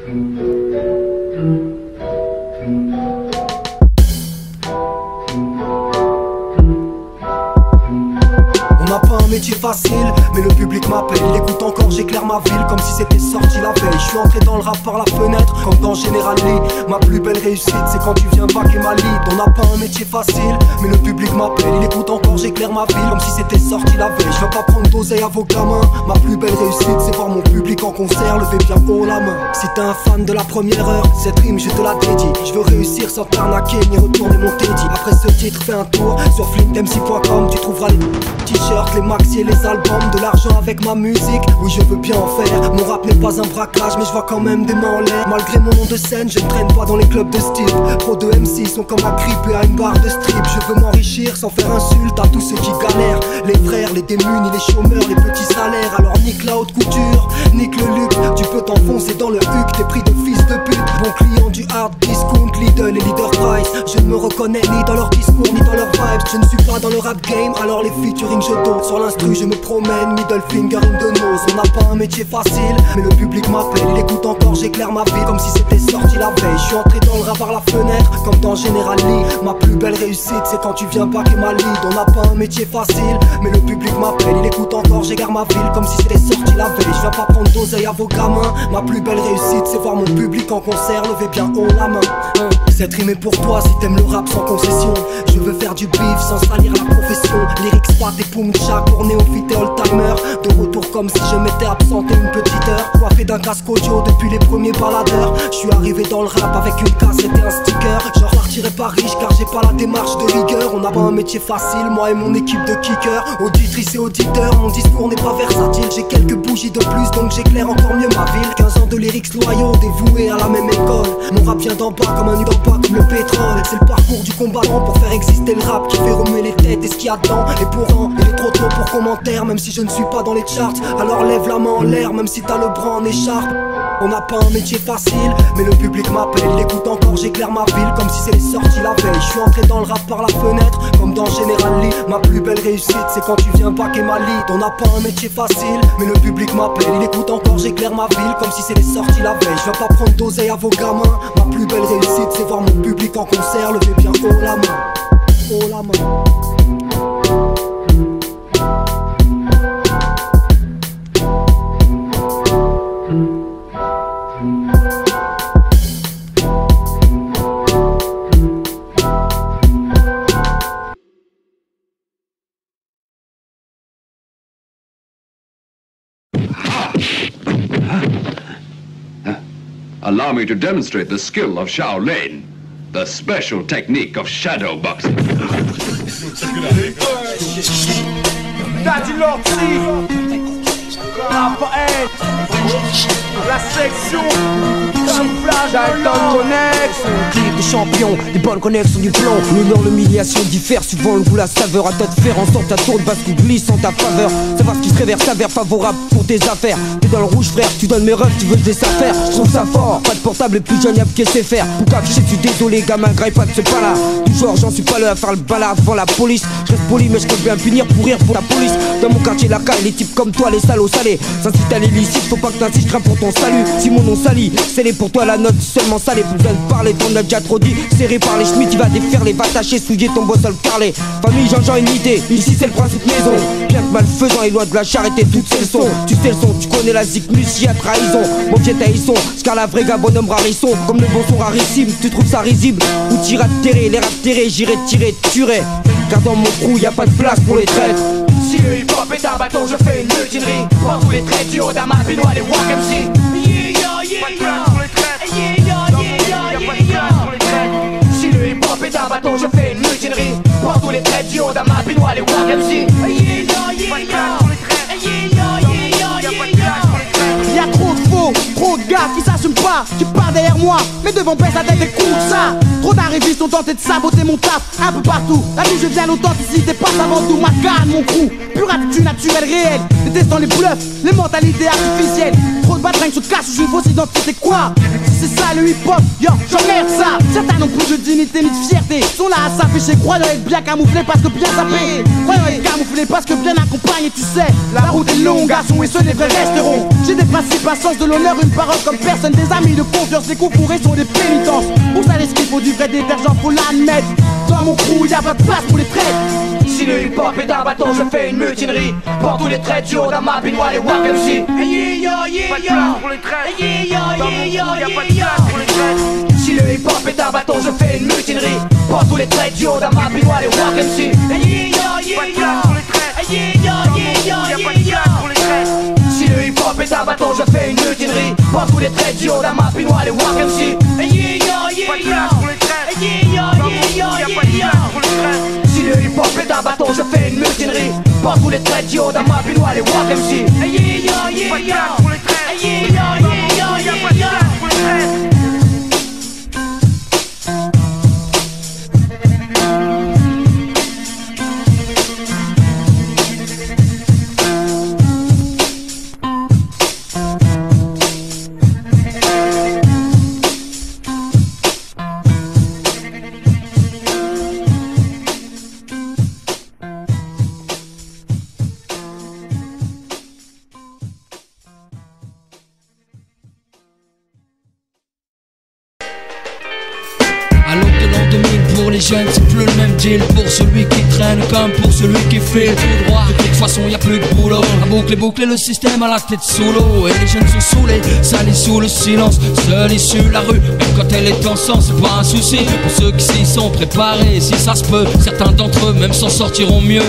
On n'a pas un métier facile, mais le public m'appelle. Il écoute encore, j'éclaire ma ville comme si c'était sorti la veille. Je suis entré dans le rap par la fenêtre, comme dans General Lee. Ma plus belle réussite, c'est quand tu viens baquer ma lead. On n'a pas un métier facile, mais le public m'appelle. Il écoute encore, j'éclaire ma ville comme si c'était sorti la veille. Je veux pas prendre d'oseille à vos gamins. Ma plus belle réussite, c'est voir mon public en concert lever bien haut la main. Si t'es un fan de la première heure, cette rime je te la dédie. Je veux réussir sans t'arnaquer ni retourner mon teddy. Après ce titre, fais un tour sur flinkmc.com. Tu trouveras les t-shirts, les maxi et les albums. De l'argent avec ma musique, oui je veux bien en faire. Mon rap n'est pas un braquage, mais je vois quand même des mains en l'air. Malgré mon nom de scène, je ne traîne pas dans les clubs de style. Trop de MC sont comme agrippés à une barre de strip. Je veux m'enrichir sans faire insulte à tous ceux qui galèrent. Les frères, les démunis, les chômeurs, les petits salaires. Alors nique la haute couture, nique le luxe. Tu peux t'enfoncer dans le huc, t'es pris de fils de pute. Bon client du hard discount, Lidl et Leader Price. Je ne me reconnais ni dans leur discours ni dans leur vibes. Je ne suis pas dans le rap game, alors les featuring je dose. Sur l'instru je me promène, middle finger in the nose. On n'a pas un métier facile, mais le public m'appelle. Il écoute encore, j'éclaire ma vie comme si c'était sorti la veille. Je suis entré dans le rap par la fenêtre, comme dans General Lee. Ma plus belle réussite, c'est quand tu viens baquer ma lead. On n'a pas un métier facile, mais le public m'appelle. Il écoute encore, j'égare ma ville comme si c'était sorti la veille. Je viens pas prendre d'oseille à vos gamins. Ma plus belle réussite, c'est voir mon public en concert lever bien haut la main. Cette rime est pour toi si t'aimes le rap sans concession. Je veux faire du bif sans salir la profession. Lyrics, spat et Pumcha pour néophyte et old-timer. De retour comme si je m'étais absenté une petite heure. Coiffé d'un casque audio depuis les premiers baladeurs. Je suis arrivé dans le rap avec une cassette et un sticker. J'en partirai pas riche car j'ai pas la démarche de rigueur. On n'a pas un métier facile, moi et mon équipe de kickers. Auditrices et auditeurs, mon discours n'est pas versatile. J'ai quelques bougies de plus donc j'éclaire encore mieux ma ville. 15 ans de lyrics loyaux, dévoués à la même école. Mon rap vient d'en bas comme un nuage d'en bas comme le pétrole. C'est le parcours du combattant pour faire exister le rap qui fait remuer les têtes et ce qu'il y a dedans. Et pourtant, il est trop tôt pour commentaire, même si je ne suis pas dans les charts. Alors lève la main en l'air, même si t'as le bras en écharpe. On n'a pas un métier facile, mais le public m'appelle. Il écoute encore, j'éclaire ma ville comme si c'était sorti la veille. Je suis entré dans le rap par la fenêtre, comme dans General Lee. Ma plus belle réussite, c'est quand tu viens baquer ma lead. On n'a pas un métier facile, mais le public m'appelle. Il écoute encore, j'éclaire ma ville comme si c'était sorti la veille. Je viens pas prendre d'oseille à vos gamins. Ma plus belle réussite, c'est voir mon public en concert lever bien haut la main. Haut la main. Allow me to demonstrate the skill of Shaolin, the special technique of shadow boxing. Daddy Lorty, la poète, la section, camouflage, Dalton Connex, clip de champion, des bonnes connexions du plomb. L'honneur, l'humiliation diffère suivant le goût, la saveur. À toi de faire en sorte ta tourne bascule glisse en ta faveur. Savoir ce qui se révère s'avère favorable pour tes affaires. T'es dans le rouge frère, tu donnes mes refs, tu veux te laisser faire. Je trouve ça fort, pas de portable et plus jeune, y'a qu'est-ce que c'est faire. Pour qu'afficher, je suis désolé, gamin, graille pas de ce pas là. Toujours, j'en suis pas là à faire le balard devant la police. Je reste poli, mais je compte bien punir pour rire pour la police. Dans mon quartier, la caille, les types comme toi, les salauds salés. S'incite à l'illicite, faut pas que t'insistes, crains pour ton salut. Si mon nom sali, scellé pour toi la note seulement salée. Plus besoin de parler, t'en as déjà trop dit. Serré par les chemises, tu vas déferler, va tâcher, souiller ton boss à le carler. Famille, Jean-Jean, une idée, ici c'est le principe maison. Bien que malfaisant et loin de la charité, toutes ces leçons. Tu sais le son, tu connais la zik, Lucie à trahison. Mon pied taïsson, scar la vraie gars, bonhomme rarisson. Comme le bon son rarissime, tu trouves ça risible. Ou t'iras te terrer, les rats terrés, j'irai tirer, tuerai. Car dans mon trou, y a pas de place pour les traîtres. Si le hip-hop est un bâton, je fais une mutinerie. Prends tous les traits du haut d'un map, Benoît, les Wack MC. Si le hip-hop est un bâton, je fais une mutinerie. Prends tous les traits du haut d'un map, Benoît, les Wack MC. Y'a trop de faux, trop de gars qui s'assument pas, qui partent derrière moi, mais devant baisse la tête et coule ça. Trop d'arrivistes ont tenté de saboter mon taf, un peu partout. La vie je viens, l'authenticité passe avant tout, ma canne, mon crew. Pure attitude naturelle, réelle, détestant les bluffs, les mentalités artificielles. Trop de batringues se cachent sous une fausse identité, quoi. c'est ça le hip-hop, yo, j'emmerde ça. Certains n'ont plus de dignité ni de fierté, sont là à s'afficher, croyant être bien camouflés parce que bien sapés, croyant être camouflés parce que bien accompagnés. Tu sais, la route est longue, garçon, et ceux des vrais resteront. J'ai des principes, un sens de l'honneur, une parole comme personne, des amis de confiance. Les coups fourrés sont des pénitences. Vous savez ce qu'il faut du vrai détergent, faut l'admettre. Dans mon crew, y'a pas de place pour les traites. Si le hip-hop est un bâton, je fais une mutinerie. Pour tous les traits du haut d'un map, noir les Wack MC. Pas de place pour les traits. Dans mon crew, y'a pas de place pour les traits. Si le hip-hop est un bâton, je fais une mutinerie. Pour tous les traits du haut d'un map, noir les Wack MC. Pas de place pour les traits. Dans mon crew, y'a pas de place pour les traits. Si le hip-hop est un bâton, je fais une mutinerie. Pour tous les traits du haut d'un map, noir les Wack MC. Pas de place pour les traits. Dans mon crew, y'a pas de place pour les traits. Si le hip-hop est un bâton, je fais une mutinerie. Pour tous les traits du haut d'un map, noir les Wack MC. Pas de place pour les traits. Dans mon crew, y'a pas de place pour les traits. Les jeunes c'est plus le même deal pour celui qui traîne comme pour celui qui file tout droit. De toute façon y a plus de boulot, à boucler le système à la tête sous l'eau. Et les jeunes sont saoulés, salis sous le silence, seule issue la rue, même quand elle est en sang c'est pas un souci. Pour ceux qui s'y sont préparés, si ça se peut, certains d'entre eux même s'en sortiront mieux.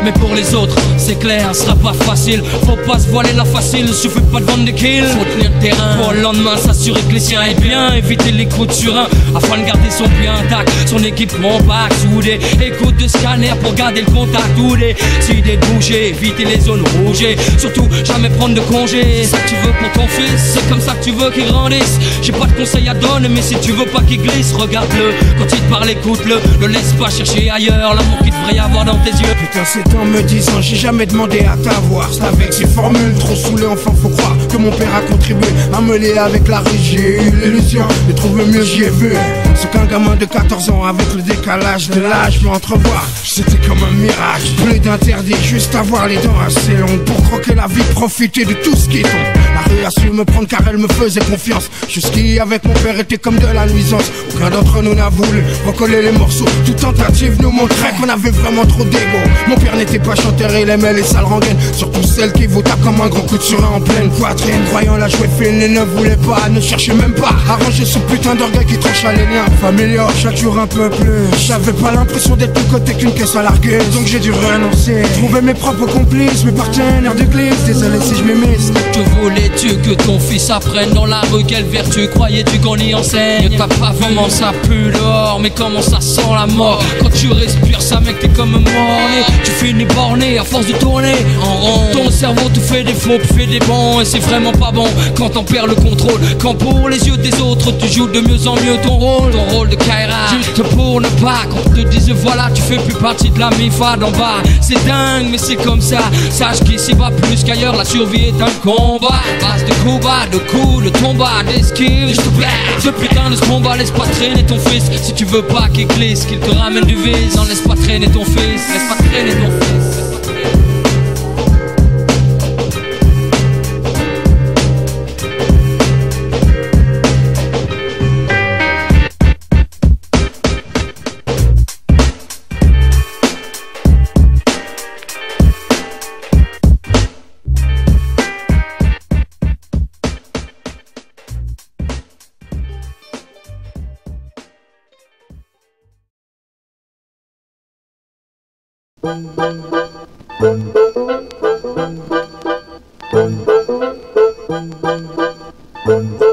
Mais pour les autres c'est clair, ce sera pas facile. Faut pas se voiler la facile, suffit pas de vendre des kills. Faut tenir le terrain pour le lendemain, s'assurer que les siens aient bien, éviter les coups de surin afin de garder son pied intact, son équipe compact, soudé, écoute de scanner pour garder le contact, ou les idées de bouger, éviter les zones rouges, surtout jamais prendre de congé. C'est ça que tu veux pour ton fils, c'est comme ça que tu veux qu'il grandisse. J'ai pas de conseils à donner, mais si tu veux pas qu'il glisse, regarde-le, quand il te parle écoute-le, ne laisse pas chercher ailleurs l'amour qu'il devrait y avoir dans tes yeux. Putain c'est en me disant, j'ai jamais demandé à t'avoir. C'est avec ces formules trop saoulées, enfin faut croire que mon père a contribué à me lier avec la rue. J'ai eu l'illusion de trouver mieux, j'y ai vu ce qu'un gamin de 14 ans avec le décalage de l'âge peut entrevoir. C'était comme un mirage, plus d'interdit, juste avoir les dents assez longues pour croquer la vie, profiter de tout ce qui tombe. La rue a su me prendre car elle me faisait confiance. Jusqu'ici avec mon père était comme de la nuisance. Aucun d'entre nous n'a voulu recoller les morceaux. Toute tentative nous montrait qu'on avait vraiment trop d'ego. Mon père n'était pas chanteur, il aimait les sales rengaines, surtout celles qui vous tapent comme un gros coup de surin en pleine poitrine. Croyant la jouer fine, il ne voulait pas, ne cherchait même pas à ranger ce putain d'orgueil qui trancha les liens familiaux chaque jour un peu plus. J'avais pas l'impression d'être plus côté qu'une caisse à larguer, donc j'ai dû renoncer, trouver mes propres complices, mes partenaires de glisse. Désolé si je m'émisse. Que voulais-tu que ton fils apprenne dans la rue? Quelle vertu croyais-tu qu'on y enseigne? T'as pas vraiment ça pue dehors, mais comment ça sent la mort? Quand tu respires ça mec t'es comme morné, tu finis borné à force de tourner en rond. Ton cerveau te fait des faux puis fait des bons, et c'est vraiment pas bon quand t'en perds le contrôle. Quand pour les yeux des autres tu joues de mieux en mieux ton rôle de Kaira, juste pour ne pas qu'on te dise voilà tu fais plus partie de la MIFA d'en bas. C'est dingue mais c'est comme ça, sache qu'ici va plus qu'ailleurs, la survie est un combat. Base de coups bas, de coups, de tombats, d'esquives. Je te plaît, ce putain de ce combat, laisse pas traîner ton fils. Si tu veux pas qu'il glisse, qu'il te ramène du vice, non laisse pas traîner ton fils, laisse pas traîner ton fils.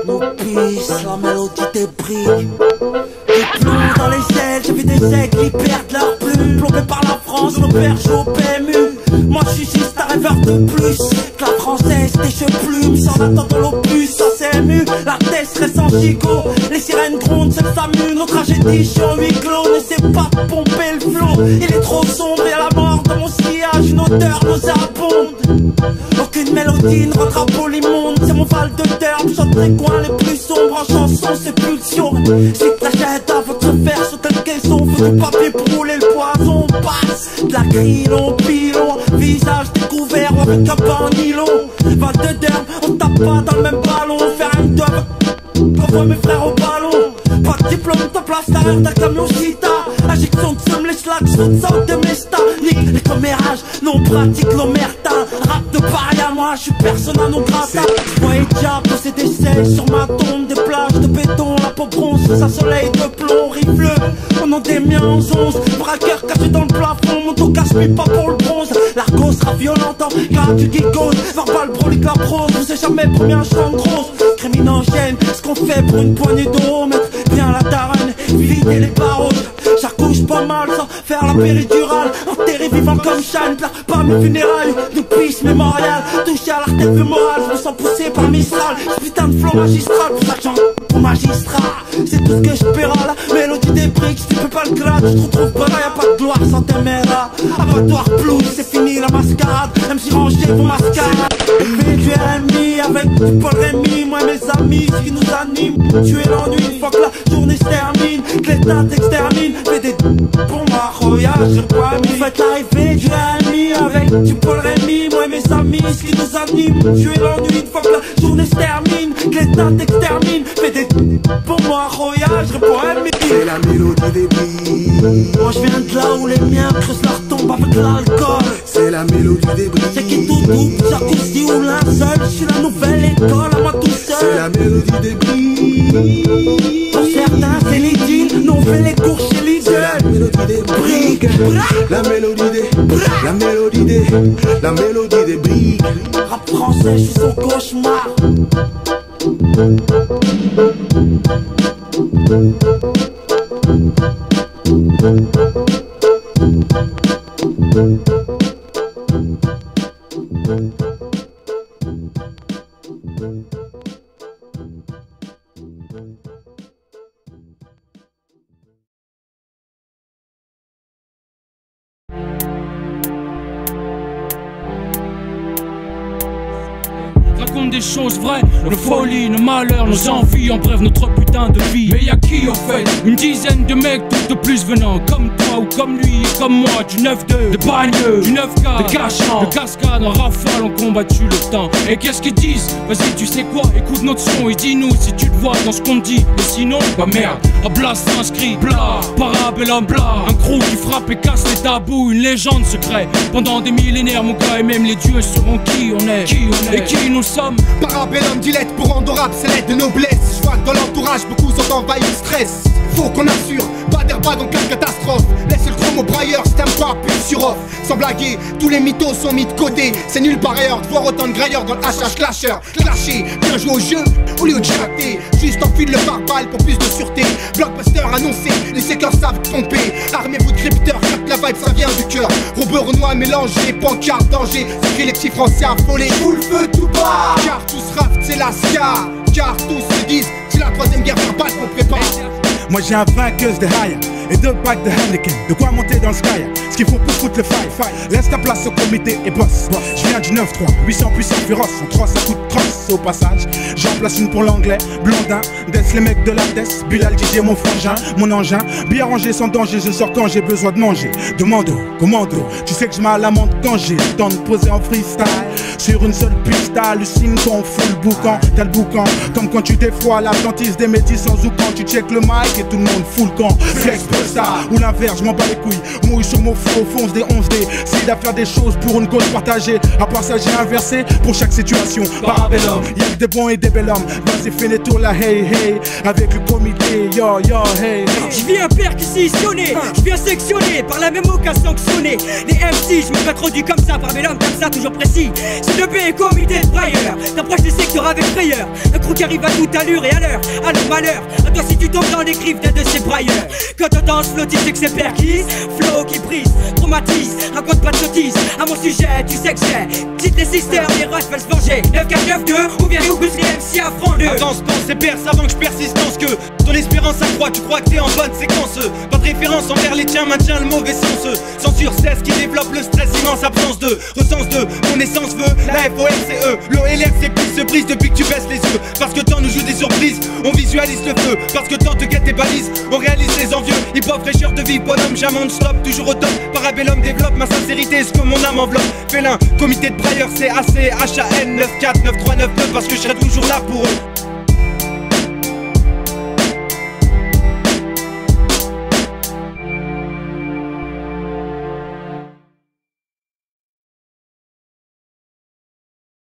Nos pistes, la mélodie des briques. Des plumes dans les ailes, j'ai vu des aigles qui perdent leurs plumes. Plombés par la France, nos pères jouent au PMU. Moi je suis juste un rêveur de plus que la française des cheveux plumes. Sans attendre l'opus, ça c'est ému. La tête reste en gigot, les sirènes grondent, c'est SAMU. Nos tragédies sur huis clos, ne sait pas pomper le flot. Il est trop sombre et à la mort dans mon sillage, une odeur nauséabonde. Aucune une mélodie, une retrapo l'immonde. C'est mon val de terre, chante les coins les plus sombres. En chanson, c'est pulsion. Si t'achètes à votre faire sauter le caisson, faut du papier pour rouler le poison. On passe de la crylon, pilon, visage découvert ou avec un pain en nylon. Val de derme, on tape pas dans le même ballon. Faire une dub, j'envoie mes frères au ballon. Pas de diplôme, ta place l'arrière d'un camion chita. Injection de seum, les slacks, saute ça de mesta. Nique les commérages, non pratique l'omerta. Rap de paria, moi je suis persona non grata. Moi et diable, c'est des selles sur ma tombe. Des plages de béton, la peau bronze, sa soleil de plomb. Rifleux, on en des miens en 11. Braqueur caché dans le plafond, mon dos casse-pipe pas pour le bronze. L'argot sera violente en cas du geekos. Verbal brolique la prose, vous êtes jamais premier un champ grosse. Criminogène, ce qu'on fait pour une poignée d'eau. Mettre bien la daronne, vider les barreaux. J'accouche pas mal sans faire la péridurale. Enterré vivant comme Shane, pleure pas mes funérailles. Nous pisse mémorial, touché à l'artère fémorale. Je me sens poussé par Mistral, ce putain de flow magistral. Pour ça que j'en pour magistrat, c'est tout ce que je paiera. La mélodie des briques, si tu peux pas le grade, je te retrouve pas là, y'a pas de gloire sans tes mères. Abattoir plus, c'est fini la mascarade. MC rangé vos mascarades. Fais du RMI avec du Paul Rémy. Moi et mes amis, ce qui nous anime, tuer l'ennui une fois que la journée se termine. Que l'état t'extermine, fais des pour moi, royage, j'ai pas mis. Faites l'arrivée du RMI avec du Paul Rémy. Moi et mes amis, ce qui nous anime, tuer l'ennui une fois que la journée se termine. Que l'état t'extermine, fais des pour moi, royage, j'ai pas mis. C'est la mélodie des bris. Moi je viens de là où les miens creusent leur tombe avec l'alcool. C'est la mélodie des bris. C'est qui tout double, jacuzzi ou linceul. Je suis la nouvelle école, à moi tout seul. C'est la mélodie des bris. Pour certains c'est l'idylle, nous on fait les cours chez Lidl. La mélodie des briques. La mélodie des, la mélodie des, la mélodie des briques. Rap français, je suis son cauchemar. Raconte des choses vraies, nos folies, nos malheurs, nos envies, en bref notre putain de vie. Mais y'a qui au fait? Une dizaine de mecs tout de plus venant comme toi ou comme lui et comme moi. Du 9-2, de bagneux, du 9K, de cachant, de cascade, en rafale ont combattu le temps. Et qu'est-ce qu'ils disent? Vas-y tu sais quoi, écoute notre son et dis-nous si tu te vois dans ce qu'on dit. Et sinon, bah merde, à blast inscrit, bla, parabellum bla. Un crew qui frappe et casse les tabous, une légende secrète. Pendant des millénaires mon gars et même les dieux sauront qui on est, et qui nous sommes. Parabellum dilette pour rendre rap, c'est l'aide de noblesse. Je vois que dans l'entourage beaucoup sont envahis de stress. Faut qu'on assure, pas d'airbag en cas de catastrophe. Laisse le chrome au brailleur, c'est un pas plus sur off. Sans blaguer, tous les mythos sont mis de côté. C'est nul par ailleurs de voir autant de grailleurs dans le HH clasher. Clasher, bien joué au jeu, au lieu de jacter. Juste enfile le pare-balles pour plus de sûreté. Blockbuster annoncé, les séquences savent tromper. Armez-vous de crypteurs, capte la vibe, ça vient du cœur. Robert Renoir mélangé, pancarte, danger. C'est les petits français affolés. Joue le feu tout bas. Car tous raft, c'est la ska. Car tous se disent, c'est la troisième guerre verbale qu'on prépare. Moi j'ai un vainqueuse de high et 2 packs de Heineken. De quoi monter dans le sky. Ce qu'il faut pour foutre le fight. Laisse ta place au comité et boss. Je viens du 9-3, 800 puissants féroces. En 3 ça coûte crosse au passage. J'en place une pour l'anglais, blondin. Dess les mecs de la Tess. Bilal Didier mon frangin, mon engin. Bien rangé sans danger, je sors quand j'ai besoin de manger. Demando, commando. Tu sais que je mets à l'amende quand j'ai le temps de poser en freestyle. Sur une seule piste, hallucine qu'on fout le boucan. T'as le boucan, comme quand tu défroies l'Atlantis des métis sans ou quand tu check le mic et tout le monde fout le camp. Flex ça ou l'inverse, je m'en bats les couilles. Mouille sur mon flow, fonce des 11D. C'est à faire des choses pour une cause partagée. À partager inversé pour chaque situation. Parabellum, y'a que des bons et des belles hommes. Vas-y, fais les tours là, hey hey. Avec le comité, yo yo, hey. Je viens perquisitionner, je viens sectionner, par la même occasion sanctionner. Les MC, je me m'introduis comme ça, Parabellum, comme ça, toujours précis. C'est le B comité de brailleur. T'approches les secteurs avec frayeur. Un crew qui arrive à toute allure et à l'heure. Alors malheur, à toi si tu tombes dans les griffes d'un de ces brailleurs. Quand on danse, flow, tu sais que c'est perquise. Flow qui brise, traumatise, raconte pas de sottises. À mon sujet, tu sais que j'ai. Quitte les sisters, les rushs veulent se venger. 9-4-9-2, ou bien les Ougous, les MC à front 2. Avance, pense et perce avant que je persiste dans ce que ton espérance accroît, tu crois que t'es en bonne séquence. Pas de référence envers les tiens, maintient le mauvais sens. Censure cesse qui développe le stress, immense absence de recense de mon essence veut la FORCE, l'OLRCP se brise depuis que tu baisses les yeux. Parce que tant nous joue des surprises, on visualise le feu. Parce que tant te guette tes balises, on réalise les envieux. Hip-hop, fraîcheur de vie, bonhomme, j'amende, stop, toujours au top. Parabellum développe ma sincérité, ce que mon âme enveloppe. Félin, comité de brailleurs, c'est AC, HAN 949399 parce que je serai toujours là pour eux.